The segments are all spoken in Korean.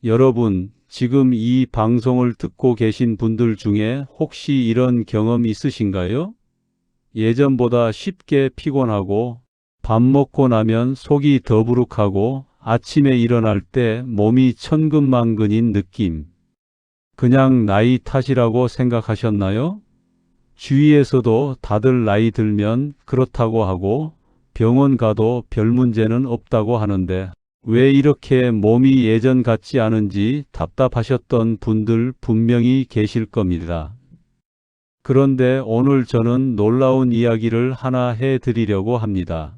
여러분, 지금 이 방송을 듣고 계신 분들 중에 혹시 이런 경험 있으신가요? 예전보다 쉽게 피곤하고 밥 먹고 나면 속이 더부룩하고 아침에 일어날 때 몸이 천근만근인 느낌. 그냥 나이 탓이라고 생각하셨나요? 주위에서도 다들 나이 들면 그렇다고 하고 병원 가도 별 문제는 없다고 하는데 왜 이렇게 몸이 예전 같지 않은지 답답하셨던 분들 분명히 계실 겁니다. 그런데 오늘 저는 놀라운 이야기를 하나 해드리려고 합니다.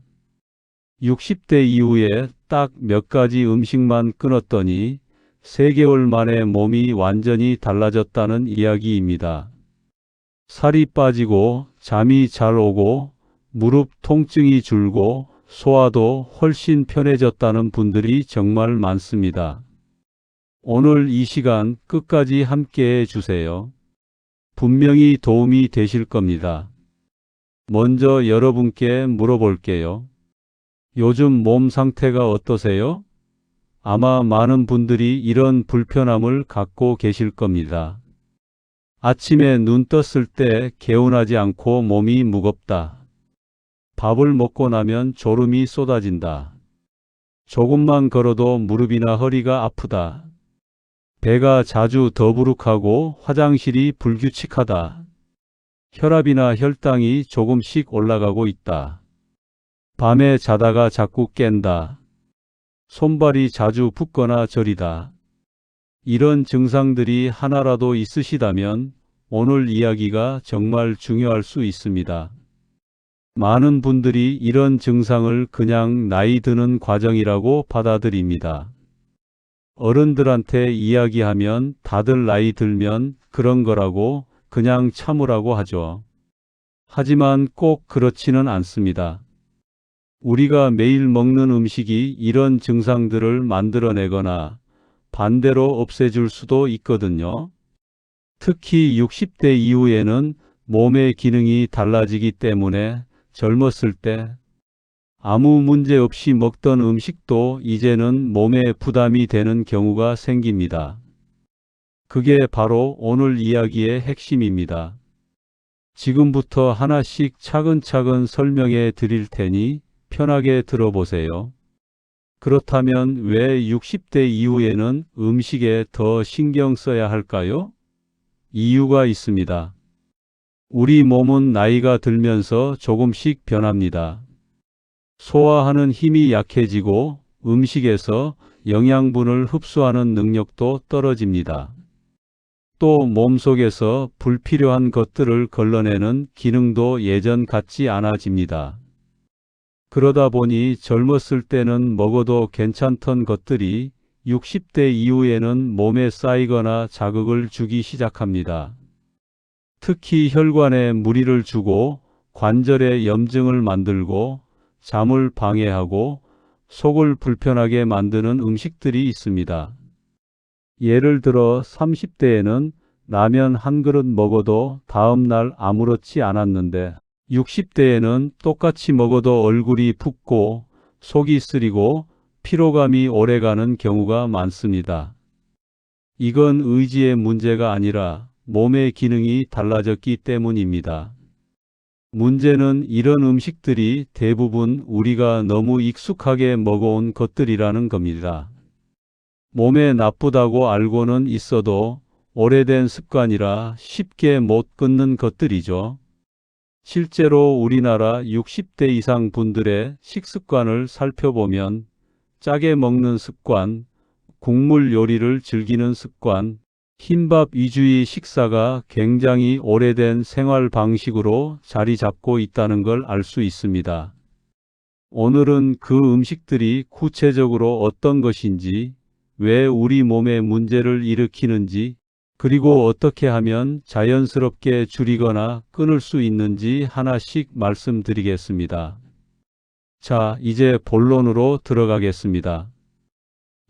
60대 이후에 딱 몇 가지 음식만 끊었더니 3개월 만에 몸이 완전히 달라졌다는 이야기입니다. 살이 빠지고 잠이 잘 오고 무릎 통증이 줄고 소화도 훨씬 편해졌다는 분들이 정말 많습니다. 오늘 이 시간 끝까지 함께 해주세요. 분명히 도움이 되실 겁니다. 먼저 여러분께 물어볼게요. 요즘 몸 상태가 어떠세요? 아마 많은 분들이 이런 불편함을 갖고 계실 겁니다. 아침에 눈 떴을 때 개운하지 않고 몸이 무겁다. 밥을 먹고 나면 졸음이 쏟아진다. 조금만 걸어도 무릎이나 허리가 아프다. 배가 자주 더부룩하고 화장실이 불규칙하다. 혈압이나 혈당이 조금씩 올라가고 있다. 밤에 자다가 자꾸 깬다. 손발이 자주 붓거나 저리다. 이런 증상들이 하나라도 있으시다면 오늘 이야기가 정말 중요할 수 있습니다. 많은 분들이 이런 증상을 그냥 나이 드는 과정이라고 받아들입니다. 어른들한테 이야기하면 다들 나이 들면 그런 거라고 그냥 참으라고 하죠. 하지만 꼭 그렇지는 않습니다. 우리가 매일 먹는 음식이 이런 증상들을 만들어내거나 반대로 없애줄 수도 있거든요. 특히 60대 이후에는 몸의 기능이 달라지기 때문에 젊었을 때 아무 문제 없이 먹던 음식도 이제는 몸에 부담이 되는 경우가 생깁니다. 그게 바로 오늘 이야기의 핵심입니다. 지금부터 하나씩 차근차근 설명해 드릴 테니 편하게 들어보세요. 그렇다면 왜 60대 이후에는 음식에 더 신경 써야 할까요? 이유가 있습니다. 우리 몸은 나이가 들면서 조금씩 변합니다. 소화하는 힘이 약해지고 음식에서 영양분을 흡수하는 능력도 떨어집니다. 또 몸속에서 불필요한 것들을 걸러내는 기능도 예전 같지 않아집니다. 그러다 보니 젊었을 때는 먹어도 괜찮던 것들이 60대 이후에는 몸에 쌓이거나 자극을 주기 시작합니다. 특히 혈관에 무리를 주고 관절에 염증을 만들고 잠을 방해하고 속을 불편하게 만드는 음식들이 있습니다. 예를 들어 30대에는 라면 한 그릇 먹어도 다음날 아무렇지 않았는데 60대에는 똑같이 먹어도 얼굴이 붓고 속이 쓰리고 피로감이 오래가는 경우가 많습니다. 이건 의지의 문제가 아니라 몸의 기능이 달라졌기 때문입니다. 문제는 이런 음식들이 대부분 우리가 너무 익숙하게 먹어온 것들이라는 겁니다. 몸에 나쁘다고 알고는 있어도 오래된 습관이라 쉽게 못 끊는 것들이죠. 실제로 우리나라 60대 이상 분들의 식습관을 살펴보면 짜게 먹는 습관, 국물 요리를 즐기는 습관, 흰밥 위주의 식사가 굉장히 오래된 생활 방식으로 자리 잡고 있다는 걸 알 수 있습니다. 오늘은 그 음식들이 구체적으로 어떤 것인지, 왜 우리 몸에 문제를 일으키는지, 그리고 어떻게 하면 자연스럽게 줄이거나 끊을 수 있는지 하나씩 말씀드리겠습니다. 자, 이제 본론으로 들어가겠습니다.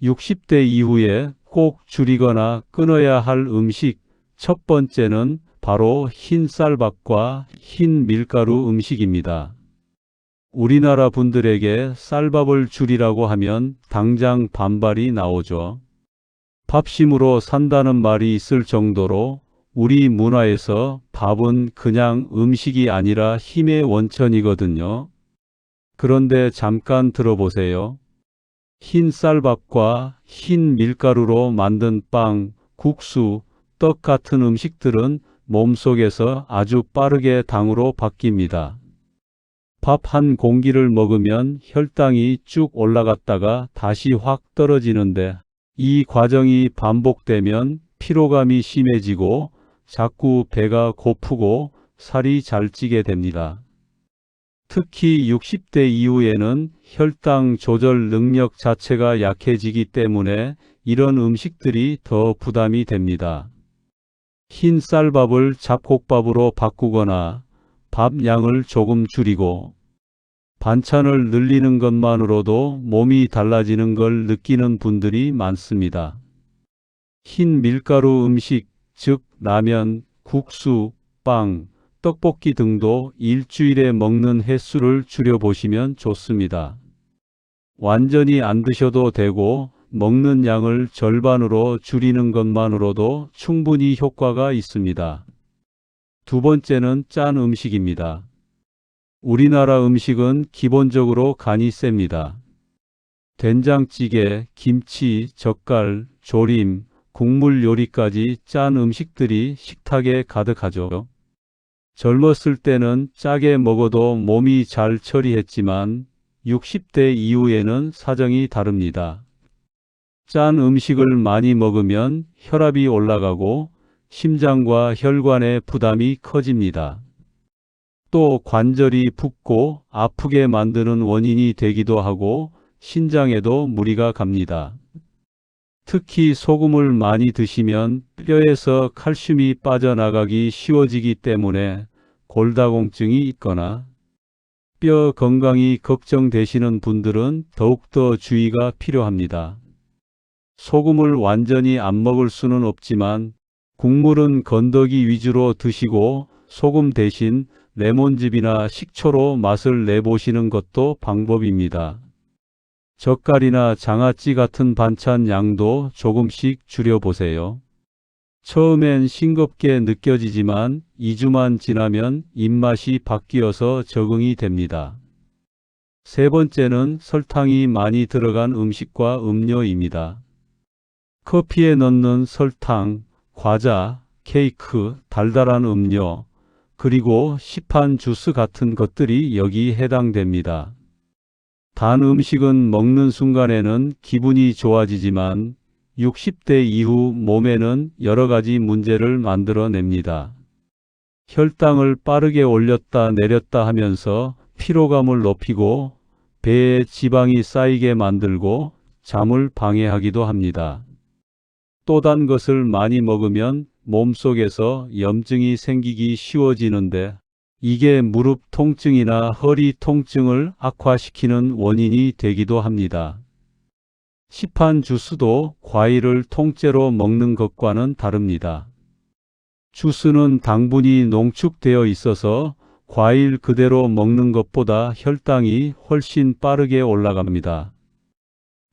60대 이후에 꼭 줄이거나 끊어야 할 음식, 첫 번째는 바로 흰 쌀밥과 흰 밀가루 음식입니다. 우리나라 분들에게 쌀밥을 줄이라고 하면 당장 반발이 나오죠. 밥심으로 산다는 말이 있을 정도로 우리 문화에서 밥은 그냥 음식이 아니라 힘의 원천이거든요. 그런데 잠깐 들어보세요. 흰 쌀밥과 흰 밀가루로 만든 빵, 국수, 떡 같은 음식들은 몸속에서 아주 빠르게 당으로 바뀝니다. 밥 한 공기를 먹으면 혈당이 쭉 올라갔다가 다시 확 떨어지는데 이 과정이 반복되면 피로감이 심해지고 자꾸 배가 고프고 살이 잘 찌게 됩니다. 특히 60대 이후에는 혈당 조절 능력 자체가 약해지기 때문에 이런 음식들이 더 부담이 됩니다. 흰 쌀밥을 잡곡밥으로 바꾸거나 밥 양을 조금 줄이고 반찬을 늘리는 것만으로도 몸이 달라지는 걸 느끼는 분들이 많습니다. 흰 밀가루 음식, 즉 라면, 국수, 빵, 떡볶이 등도 일주일에 먹는 횟수를 줄여보시면 좋습니다. 완전히 안 드셔도 되고 먹는 양을 절반으로 줄이는 것만으로도 충분히 효과가 있습니다. 두 번째는 짠 음식입니다. 우리나라 음식은 기본적으로 간이 셉니다. 된장찌개, 김치, 젓갈, 조림, 국물 요리까지 짠 음식들이 식탁에 가득하죠. 젊었을 때는 짜게 먹어도 몸이 잘 처리했지만 60대 이후에는 사정이 다릅니다. 짠 음식을 많이 먹으면 혈압이 올라가고 심장과 혈관의 부담이 커집니다. 또 관절이 붓고 아프게 만드는 원인이 되기도 하고 신장에도 무리가 갑니다. 특히 소금을 많이 드시면 뼈에서 칼슘이 빠져나가기 쉬워지기 때문에 골다공증이 있거나 뼈 건강이 걱정되시는 분들은 더욱더 주의가 필요합니다. 소금을 완전히 안 먹을 수는 없지만 국물은 건더기 위주로 드시고 소금 대신 레몬즙이나 식초로 맛을 내보시는 것도 방법입니다. 젓갈이나 장아찌 같은 반찬 양도 조금씩 줄여보세요. 처음엔 싱겁게 느껴지지만 2주만 지나면 입맛이 바뀌어서 적응이 됩니다. 세 번째는 설탕이 많이 들어간 음식과 음료입니다. 커피에 넣는 설탕, 과자, 케이크, 달달한 음료, 그리고 시판 주스 같은 것들이 여기 해당됩니다. 단 음식은 먹는 순간에는 기분이 좋아지지만 60대 이후 몸에는 여러 가지 문제를 만들어냅니다. 혈당을 빠르게 올렸다 내렸다 하면서 피로감을 높이고 배에 지방이 쌓이게 만들고 잠을 방해하기도 합니다. 또 단 것을 많이 먹으면 몸속에서 염증이 생기기 쉬워지는데 이게 무릎 통증이나 허리 통증을 악화시키는 원인이 되기도 합니다. 시판 주스도 과일을 통째로 먹는 것과는 다릅니다. 주스는 당분이 농축되어 있어서 과일 그대로 먹는 것보다 혈당이 훨씬 빠르게 올라갑니다.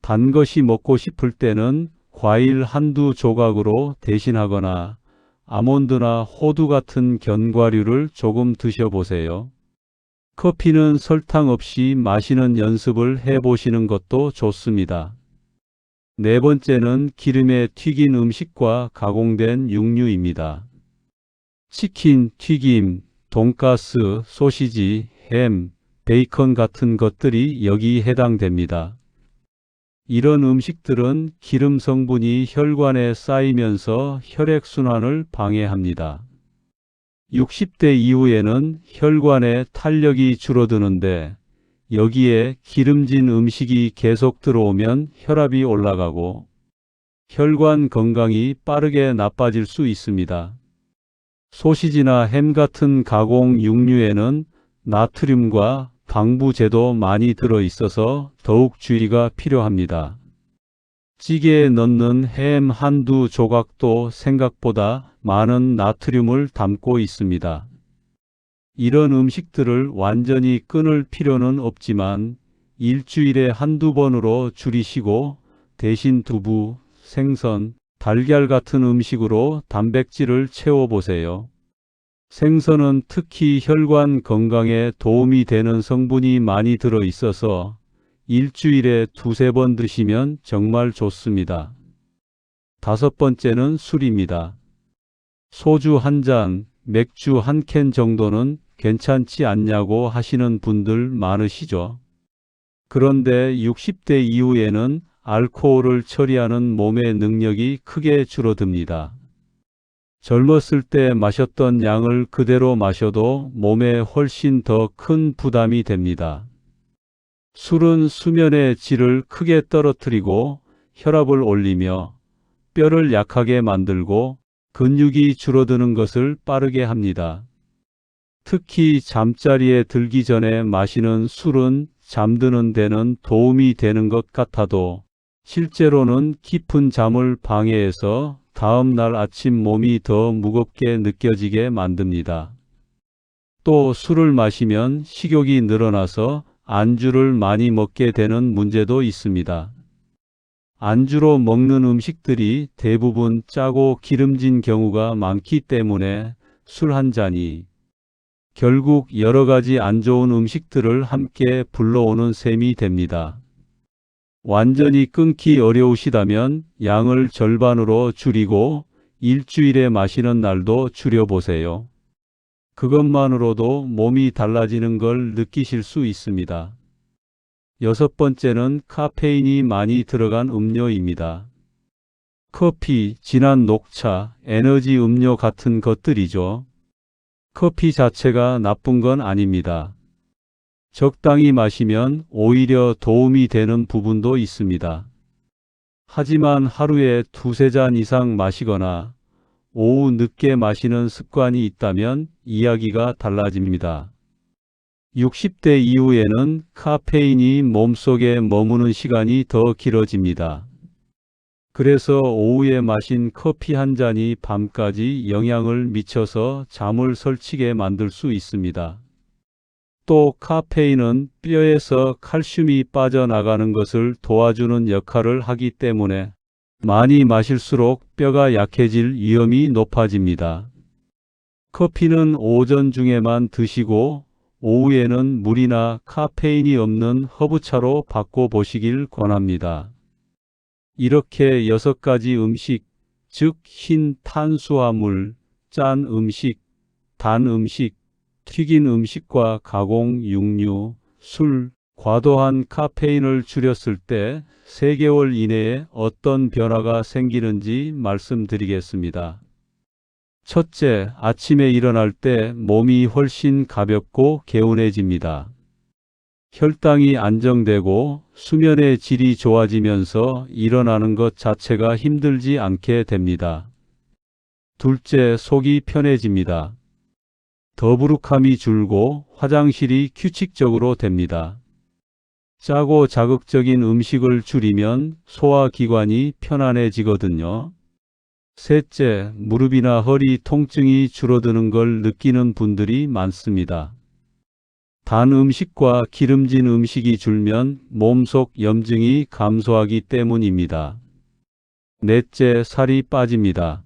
단 것이 먹고 싶을 때는 과일 한두 조각으로 대신하거나 아몬드나 호두 같은 견과류를 조금 드셔보세요. 커피는 설탕 없이 마시는 연습을 해보시는 것도 좋습니다. 네 번째는 기름에 튀긴 음식과 가공된 육류입니다. 치킨, 튀김, 돈가스, 소시지, 햄, 베이컨 같은 것들이 여기 해당됩니다. 이런 음식들은 기름 성분이 혈관에 쌓이면서 혈액순환을 방해합니다. 60대 이후에는 혈관에 탄력이 줄어드는데 여기에 기름진 음식이 계속 들어오면 혈압이 올라가고 혈관 건강이 빠르게 나빠질 수 있습니다. 소시지나 햄 같은 가공 육류에는 나트륨과 방부제도 많이 들어있어서 더욱 주의가 필요합니다. 찌개에 넣는 햄 한두 조각도 생각보다 많은 나트륨을 담고 있습니다. 이런 음식들을 완전히 끊을 필요는 없지만 일주일에 한두 번으로 줄이시고 대신 두부, 생선, 달걀 같은 음식으로 단백질을 채워보세요. 생선은 특히 혈관 건강에 도움이 되는 성분이 많이 들어 있어서 일주일에 두세 번 드시면 정말 좋습니다. 다섯 번째는 술입니다. 소주 한 잔, 맥주 한 캔 정도는 괜찮지 않냐고 하시는 분들 많으시죠? 그런데 60대 이후에는 알코올을 처리하는 몸의 능력이 크게 줄어듭니다. 젊었을 때 마셨던 양을 그대로 마셔도 몸에 훨씬 더 큰 부담이 됩니다. 술은 수면의 질을 크게 떨어뜨리고 혈압을 올리며 뼈를 약하게 만들고 근육이 줄어드는 것을 빠르게 합니다. 특히 잠자리에 들기 전에 마시는 술은 잠드는 데는 도움이 되는 것 같아도 실제로는 깊은 잠을 방해해서 다음 날 아침 몸이 더 무겁게 느껴지게 만듭니다. 또 술을 마시면 식욕이 늘어나서 안주를 많이 먹게 되는 문제도 있습니다. 안주로 먹는 음식들이 대부분 짜고 기름진 경우가 많기 때문에 술 한 잔이 결국 여러 가지 안 좋은 음식들을 함께 불러오는 셈이 됩니다. 완전히 끊기 어려우시다면 양을 절반으로 줄이고 일주일에 마시는 날도 줄여보세요. 그것만으로도 몸이 달라지는 걸 느끼실 수 있습니다. 여섯 번째는 카페인이 많이 들어간 음료입니다. 커피, 진한 녹차, 에너지 음료 같은 것들이죠. 커피 자체가 나쁜 건 아닙니다. 적당히 마시면 오히려 도움이 되는 부분도 있습니다. 하지만 하루에 두세 잔 이상 마시거나 오후 늦게 마시는 습관이 있다면 이야기가 달라집니다. 60대 이후에는 카페인이 몸속에 머무는 시간이 더 길어집니다. 그래서 오후에 마신 커피 한 잔이 밤까지 영향을 미쳐서 잠을 설치게 만들 수 있습니다. 또 카페인은 뼈에서 칼슘이 빠져나가는 것을 도와주는 역할을 하기 때문에 많이 마실수록 뼈가 약해질 위험이 높아집니다. 커피는 오전 중에만 드시고 오후에는 물이나 카페인이 없는 허브차로 바꿔보시길 권합니다. 이렇게 6가지 음식, 즉 흰 탄수화물, 짠 음식, 단 음식, 튀긴 음식과 가공 육류, 술, 과도한 카페인을 줄였을 때 3개월 이내에 어떤 변화가 생기는지 말씀드리겠습니다. 첫째, 아침에 일어날 때 몸이 훨씬 가볍고 개운해집니다. 혈당이 안정되고 수면의 질이 좋아지면서 일어나는 것 자체가 힘들지 않게 됩니다. 둘째, 속이 편해집니다. 더부룩함이 줄고 화장실이 규칙적으로 됩니다. 짜고 자극적인 음식을 줄이면 소화기관이 편안해지거든요. 셋째, 무릎이나 허리 통증이 줄어드는 걸 느끼는 분들이 많습니다. 단 음식과 기름진 음식이 줄면 몸속 염증이 감소하기 때문입니다. 넷째, 살이 빠집니다.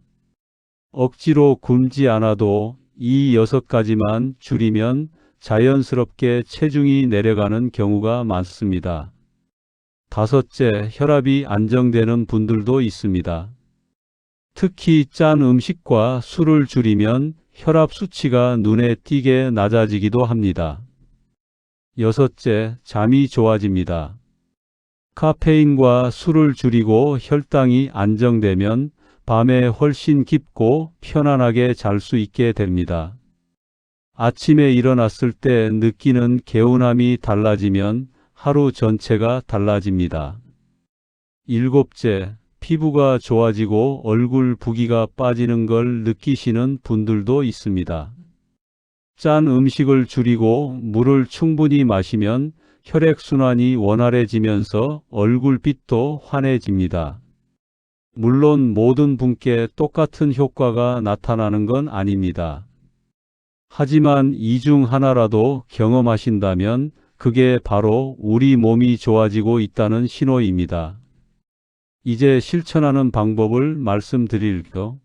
억지로 굶지 않아도 이 6가지만 줄이면 자연스럽게 체중이 내려가는 경우가 많습니다. 다섯째, 혈압이 안정되는 분들도 있습니다. 특히 짠 음식과 술을 줄이면 혈압 수치가 눈에 띄게 낮아지기도 합니다. 여섯째, 잠이 좋아집니다. 카페인과 술을 줄이고 혈당이 안정되면 밤에 훨씬 깊고 편안하게 잘 수 있게 됩니다. 아침에 일어났을 때 느끼는 개운함이 달라지면 하루 전체가 달라집니다. 일곱째, 피부가 좋아지고 얼굴 붓기가 빠지는 걸 느끼시는 분들도 있습니다. 짠 음식을 줄이고 물을 충분히 마시면 혈액순환이 원활해지면서 얼굴빛도 환해집니다. 물론 모든 분께 똑같은 효과가 나타나는 건 아닙니다. 하지만 이 중 하나라도 경험하신다면 그게 바로 우리 몸이 좋아지고 있다는 신호입니다. 이제 실천하는 방법을 말씀드릴게요.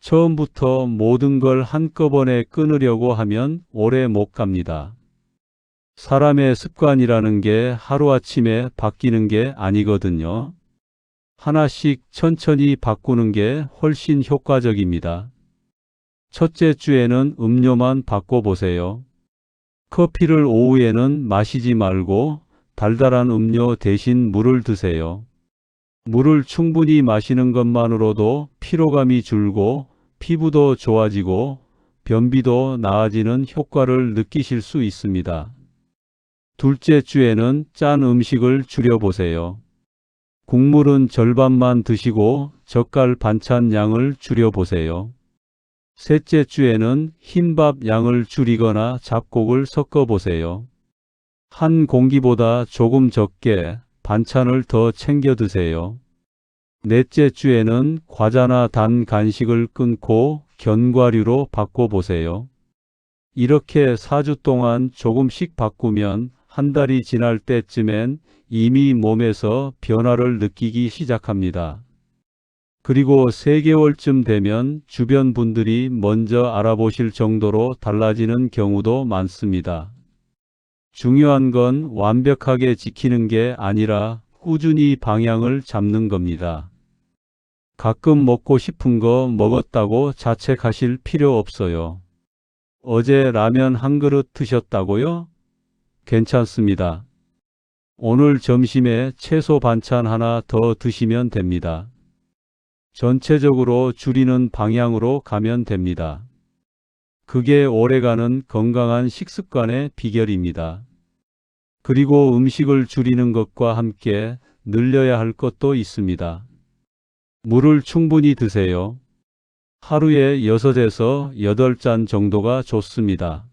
처음부터 모든 걸 한꺼번에 끊으려고 하면 오래 못 갑니다. 사람의 습관이라는 게 하루아침에 바뀌는 게 아니거든요. 하나씩 천천히 바꾸는 게 훨씬 효과적입니다. 첫째 주에는 음료만 바꿔보세요. 커피를 오후에는 마시지 말고 달달한 음료 대신 물을 드세요. 물을 충분히 마시는 것만으로도 피로감이 줄고 피부도 좋아지고 변비도 나아지는 효과를 느끼실 수 있습니다. 둘째 주에는 짠 음식을 줄여보세요. 국물은 절반만 드시고 젓갈 반찬 양을 줄여보세요. 셋째 주에는 흰밥 양을 줄이거나 잡곡을 섞어보세요. 한 공기보다 조금 적게 반찬을 더 챙겨 드세요. 넷째 주에는 과자나 단 간식을 끊고 견과류로 바꿔보세요. 이렇게 4주 동안 조금씩 바꾸면 한 달이 지날 때쯤엔 이미 몸에서 변화를 느끼기 시작합니다. 그리고 3개월쯤 되면 주변 분들이 먼저 알아보실 정도로 달라지는 경우도 많습니다. 중요한 건 완벽하게 지키는 게 아니라 꾸준히 방향을 잡는 겁니다. 가끔 먹고 싶은 거 먹었다고 자책하실 필요 없어요. 어제 라면 한 그릇 드셨다고요? 괜찮습니다. 오늘 점심에 채소 반찬 하나 더 드시면 됩니다. 전체적으로 줄이는 방향으로 가면 됩니다. 그게 오래가는 건강한 식습관의 비결입니다. 그리고 음식을 줄이는 것과 함께 늘려야 할 것도 있습니다. 물을 충분히 드세요. 하루에 6에서 8잔 정도가 좋습니다.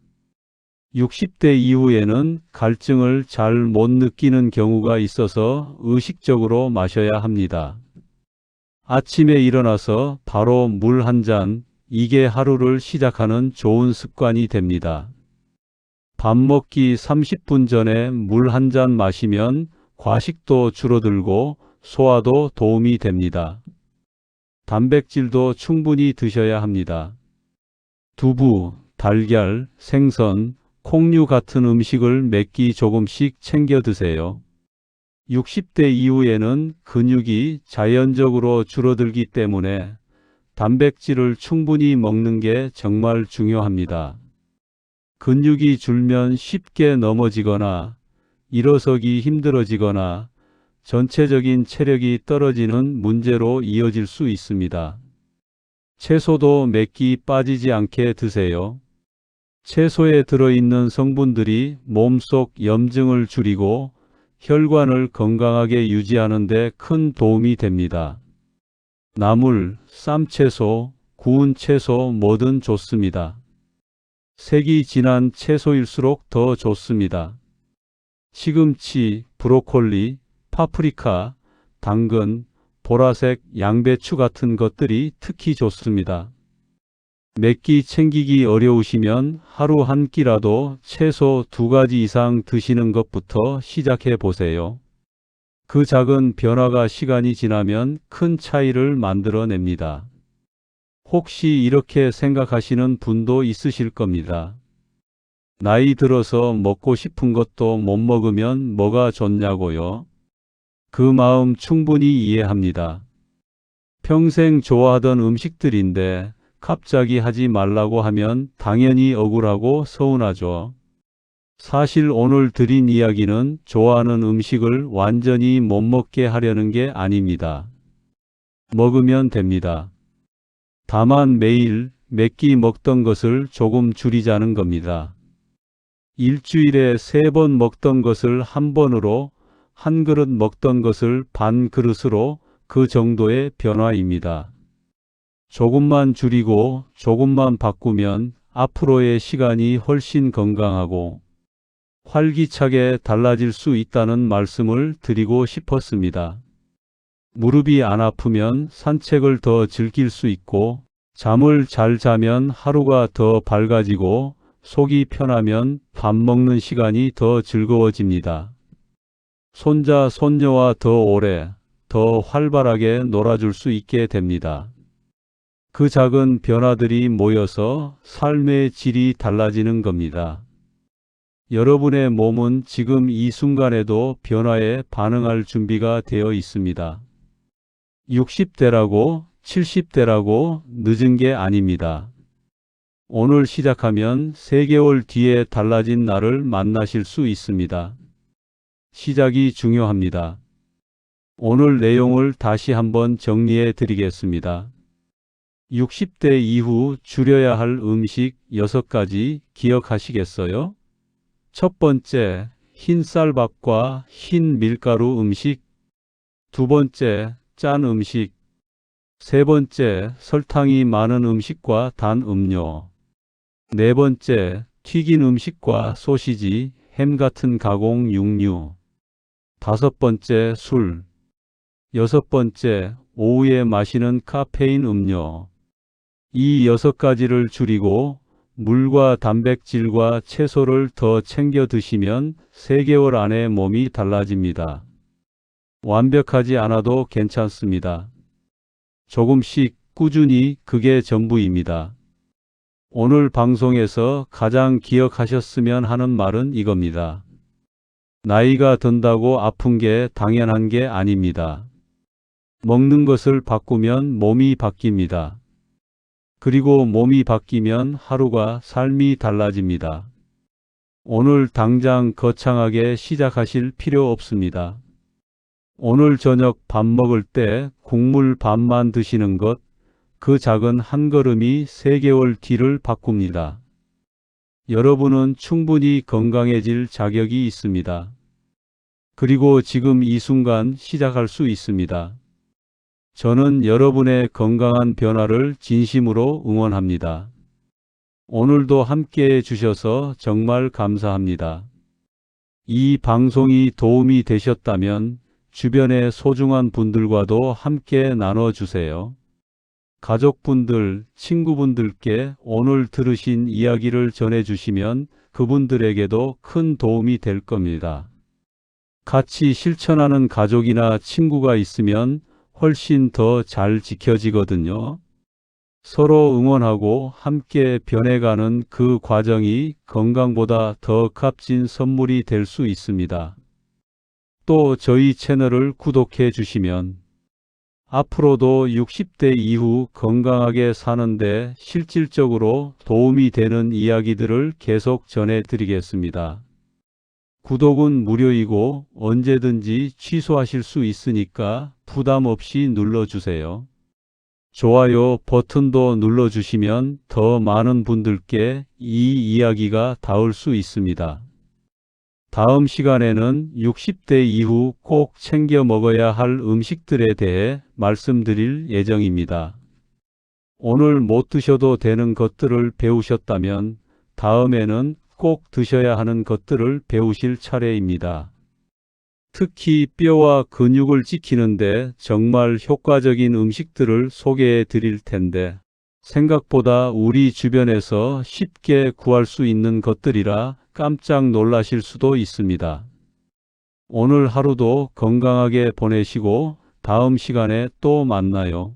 60대 이후에는 갈증을 잘 못 느끼는 경우가 있어서 의식적으로 마셔야 합니다. 아침에 일어나서 바로 물 한 잔, 이게 하루를 시작하는 좋은 습관이 됩니다. 밥 먹기 30분 전에 물 한 잔 마시면 과식도 줄어들고 소화도 도움이 됩니다. 단백질도 충분히 드셔야 합니다. 두부, 달걀, 생선, 콩류 같은 음식을 몇 끼 조금씩 챙겨 드세요. 60대 이후에는 근육이 자연적으로 줄어들기 때문에 단백질을 충분히 먹는 게 정말 중요합니다. 근육이 줄면 쉽게 넘어지거나 일어서기 힘들어지거나 전체적인 체력이 떨어지는 문제로 이어질 수 있습니다. 채소도 몇 끼 빠지지 않게 드세요. 채소에 들어있는 성분들이 몸속 염증을 줄이고 혈관을 건강하게 유지하는 데 큰 도움이 됩니다. 나물, 쌈채소, 구운 채소 뭐든 좋습니다. 색이 진한 채소일수록 더 좋습니다. 시금치, 브로콜리, 파프리카, 당근, 보라색 양배추 같은 것들이 특히 좋습니다. 몇 끼 챙기기 어려우시면 하루 한 끼라도 채소 2가지 이상 드시는 것부터 시작해 보세요. 그 작은 변화가 시간이 지나면 큰 차이를 만들어냅니다. 혹시 이렇게 생각하시는 분도 있으실 겁니다. 나이 들어서 먹고 싶은 것도 못 먹으면 뭐가 좋냐고요? 그 마음 충분히 이해합니다. 평생 좋아하던 음식들인데 갑자기 하지 말라고 하면 당연히 억울하고 서운하죠. 사실 오늘 드린 이야기는 좋아하는 음식을 완전히 못 먹게 하려는 게 아닙니다. 먹으면 됩니다. 다만 매일 몇 끼 먹던 것을 조금 줄이자는 겁니다. 일주일에 3번 먹던 것을 한 번으로, 한 그릇 먹던 것을 반 그릇으로, 그 정도의 변화입니다. 조금만 줄이고 조금만 바꾸면 앞으로의 시간이 훨씬 건강하고 활기차게 달라질 수 있다는 말씀을 드리고 싶었습니다. 무릎이 안 아프면 산책을 더 즐길 수 있고, 잠을 잘 자면 하루가 더 밝아지고, 속이 편하면 밥 먹는 시간이 더 즐거워집니다. 손자, 손녀와 더 오래, 더 활발하게 놀아줄 수 있게 됩니다. 그 작은 변화들이 모여서 삶의 질이 달라지는 겁니다. 여러분의 몸은 지금 이 순간에도 변화에 반응할 준비가 되어 있습니다. 60대라고 70대라고 늦은 게 아닙니다. 오늘 시작하면 3개월 뒤에 달라진 나를 만나실 수 있습니다. 시작이 중요합니다. 오늘 내용을 다시 한번 정리해 드리겠습니다. 60대 이후 줄여야 할 음식 6가지 기억하시겠어요? 첫 번째, 흰 쌀밥과 흰 밀가루 음식. 두 번째, 짠 음식. 세 번째, 설탕이 많은 음식과 단 음료. 네 번째, 튀긴 음식과 소시지, 햄 같은 가공 육류. 다섯 번째, 술. 여섯 번째, 오후에 마시는 카페인 음료. 이 6가지를 줄이고 물과 단백질과 채소를 더 챙겨 드시면 3개월 안에 몸이 달라집니다. 완벽하지 않아도 괜찮습니다. 조금씩 꾸준히 그게 전부입니다. 오늘 방송에서 가장 기억하셨으면 하는 말은 이겁니다. 나이가 든다고 아픈 게 당연한 게 아닙니다. 먹는 것을 바꾸면 몸이 바뀝니다. 그리고 몸이 바뀌면 하루가 삶이 달라집니다. 오늘 당장 거창하게 시작하실 필요 없습니다. 오늘 저녁 밥 먹을 때 국물 반만 드시는 것, 그 작은 한 걸음이 3개월 뒤를 바꿉니다. 여러분은 충분히 건강해질 자격이 있습니다. 그리고 지금 이 순간 시작할 수 있습니다. 저는 여러분의 건강한 변화를 진심으로 응원합니다. 오늘도 함께해 주셔서 정말 감사합니다. 이 방송이 도움이 되셨다면 주변의 소중한 분들과도 함께 나눠주세요. 가족분들, 친구분들께 오늘 들으신 이야기를 전해주시면 그분들에게도 큰 도움이 될 겁니다. 같이 실천하는 가족이나 친구가 있으면 훨씬 더 잘 지켜지거든요. 서로 응원하고 함께 변해가는 그 과정이 건강보다 더 값진 선물이 될 수 있습니다. 또 저희 채널을 구독해 주시면 앞으로도 60대 이후 건강하게 사는데 실질적으로 도움이 되는 이야기들을 계속 전해드리겠습니다. 구독은 무료이고 언제든지 취소하실 수 있으니까 부담 없이 눌러주세요. 좋아요 버튼도 눌러주시면 더 많은 분들께 이 이야기가 닿을 수 있습니다. 다음 시간에는 60대 이후 꼭 챙겨 먹어야 할 음식들에 대해 말씀드릴 예정입니다. 오늘 못 드셔도 되는 것들을 배우셨다면 다음에는 꼭 드셔야 하는 것들을 배우실 차례입니다. 특히 뼈와 근육을 지키는데 정말 효과적인 음식들을 소개해 드릴 텐데 생각보다 우리 주변에서 쉽게 구할 수 있는 것들이라 깜짝 놀라실 수도 있습니다. 오늘 하루도 건강하게 보내시고 다음 시간에 또 만나요.